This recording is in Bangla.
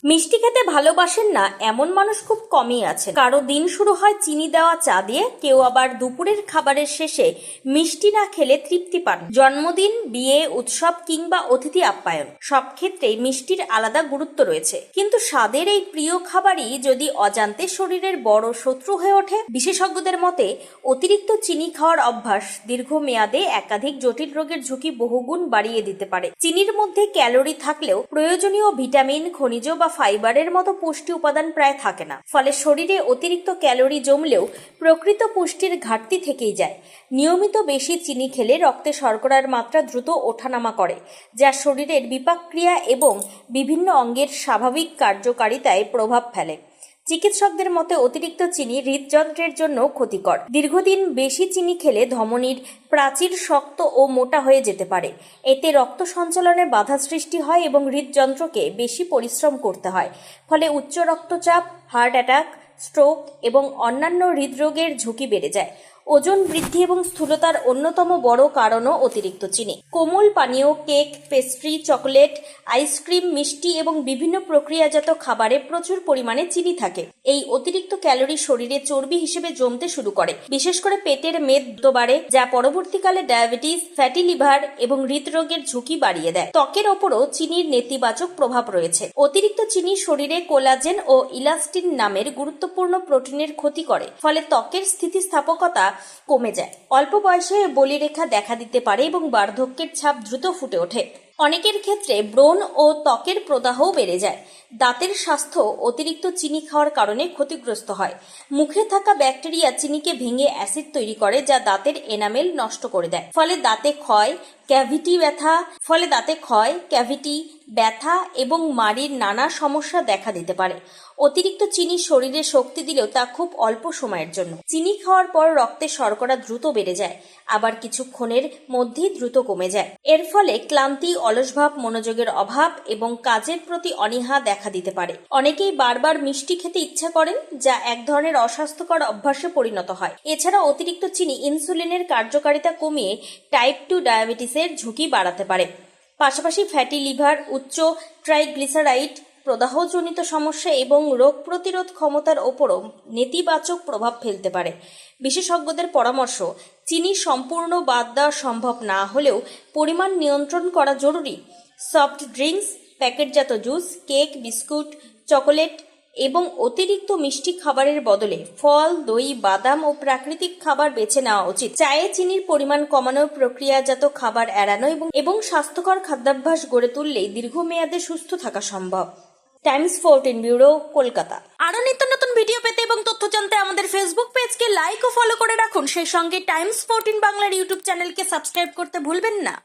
মিষ্টি খেতে ভালোবাসেন না এমন মানুষ খুব কমই আছেন। কারো দিন শুরু হয় চিনি দেওয়া চা দিয়ে, কেউ আবার দুপুরের খাবারের শেষে মিষ্টি না খেলে তৃপ্তি পান। জন্মদিন, বিয়ে, উৎসব কিংবা অতিথি আপ্যায়ন সব ক্ষেত্রেই মিষ্টির আলাদা গুরুত্ব রয়েছে। কিন্তু স্বাদের এই প্রিয় খাবারই যদি অজান্তে শরীরের বড় শত্রু হয়ে ওঠে। বিশেষজ্ঞদের মতে অতিরিক্ত চিনি খাওয়ার অভ্যাস দীর্ঘমেয়াদে একাধিক জটিল রোগের ঝুঁকি বহুগুণ বাড়িয়ে দিতে পারে। চিনির মধ্যে ক্যালোরি থাকলেও প্রয়োজনীয় ভিটামিন, খনিজ বা ফাইবারের মতো পুষ্টি উপাদান প্রায় থাকে না। ফলে শরীরে অতিরিক্ত ক্যালোরি জমলেও প্রকৃত পুষ্টির ঘাটতি থেকেই যায়। নিয়মিত বেশি চিনি খেলে রক্তে শর্করার মাত্রা দ্রুত ওঠানামা করে, যা শরীরের বিপাকক্রিয়া এবং বিভিন্ন অঙ্গের স্বাভাবিক কার্যকারিতায় প্রভাব ফেলে। চিকিৎসকদের মতে অতিরিক্ত চিনি হৃদযন্ত্রের জন্য ক্ষতিকর। দীর্ঘদিন বেশি চিনি খেলে ধমনীর প্রাচীর শক্ত ও মোটা হয়ে যেতে পারে। এতে রক্ত সঞ্চালনে বাধা সৃষ্টি হয় এবং হৃদযন্ত্রকে বেশি পরিশ্রম করতে হয়। ফলে উচ্চ রক্তচাপ, হার্ট অ্যাটাক, স্ট্রোক এবং অন্যান্য হৃদরোগের ঝুঁকি বেড়ে যায়। ওজন বৃদ্ধি এবং স্থূলতার অন্যতম বড় কারণও অতিরিক্ত চিনি। কোমল পানীয়, কেক, পেস্ট্রি, চকোলেট, আইসক্রিম, মিষ্টি এবং বিভিন্ন প্রক্রিয়াজাত খাবারে প্রচুর পরিমাণে চিনি থাকে। এই অতিরিক্ত ক্যালোরি শরীরে চর্বি হিসেবে জমতে শুরু করে, বিশেষ করে পেটের মেদ বাড়ে, যা পরবর্তীকালে ডায়াবেটিস, ফ্যাটি লিভার এবং হৃদরোগের ঝুঁকি বাড়িয়ে দেয়। ত্বকের ওপরও চিনির নেতিবাচক প্রভাব রয়েছে। অতিরিক্ত চিনি শরীরে কোলাজেন ও ইলাস্টিন নামের গুরুত্বপূর্ণ প্রোটিনের ক্ষতি করে, ফলে ত্বকের স্থিতিস্থাপকতা কমে যায়। অল্প বয়সে বলিরেখা দেখা দিতে পারে এবং বার্ধক্যের ছাপ দ্রুত ফুটে ওঠে। অনেকের ক্ষেত্রে ব্রণ ও ত্বকের প্রদাহও বেড়ে যায়। দাঁতের স্বাস্থ্য অতিরিক্ত চিনি খাওয়ার কারণে ক্ষতিগ্রস্ত হয়। মুখে থাকা ব্যাকটেরিয়া চিনিকে ভেঙে অ্যাসিড তৈরি করে, যা দাঁতের এনামেল নষ্ট করে দেয়। ফলে দাঁতে ক্ষয়, ক্যাভিটি, ব্যথা এবং মাড়ির নানা সমস্যা দেখা দিতে পারে। অতিরিক্ত চিনি শরীরে শক্তি দিলেও তা খুব অল্প সময়ের জন্য। চিনি খাওয়ার পর রক্তে শর্করা দ্রুত বেড়ে যায়, আবার কিছুক্ষণের মধ্যেই দ্রুত কমে যায়। এর ফলে ক্লান্তি, অলসভাব, মনোযোগের অভাব এবং কাজের প্রতি অনীহা দেখা দিতে পারে। অনেকেই বারবার মিষ্টি খেতে ইচ্ছা করেন, যা এক ধরনের অস্বাস্থ্যকর অভ্যাসে পরিণত হয়। এছাড়া অতিরিক্ত চিনি ইনসুলিনের কার্যকারিতা কমিয়ে টাইপ 2 ডায়াবেটিসের ঝুঁকি বাড়াতে পারে। পাশাপাশি ফ্যাটি লিভার, উচ্চ ট্রাইগ্লিসারাইড, প্রদাহজনিত সমস্যা এবং রোগ প্রতিরোধ ক্ষমতার ওপরও নেতিবাচক প্রভাব ফেলতে পারে। বিশেষজ্ঞদের পরামর্শ, চিনি সম্পূর্ণ বাদ দেওয়া সম্ভব না হলেও পরিমাণ নিয়ন্ত্রণ করা জরুরি। সফট ড্রিঙ্কস, প্যাকেটজাত জুস, কেক, বিস্কুট, চকোলেট এবং অতিরিক্ত মিষ্টি খাবারের বদলে ফল, দই, বাদাম ও প্রাকৃতিক খাবার বেছে নেওয়া উচিত। চায়ে চিনির পরিমাণ কমানো, প্রক্রিয়াজাত খাবার এড়ানো এবং স্বাস্থ্যকর খাদ্যাভ্যাস গড়ে তুললেই দীর্ঘমেয়াদে সুস্থ থাকা সম্ভব। Times 14 bureau, Kolkata. আরো নিত্য নতুন ভিডিও পেতে এবং তথ্য জানতে আমাদের ফেসবুক পেজকে লাইক ও ফলো করে রাখুন। সেই সঙ্গে টাইমস 14 বাংলার ইউটিউব চ্যানেলকে সাবস্ক্রাইব করতে ভুলবেন না।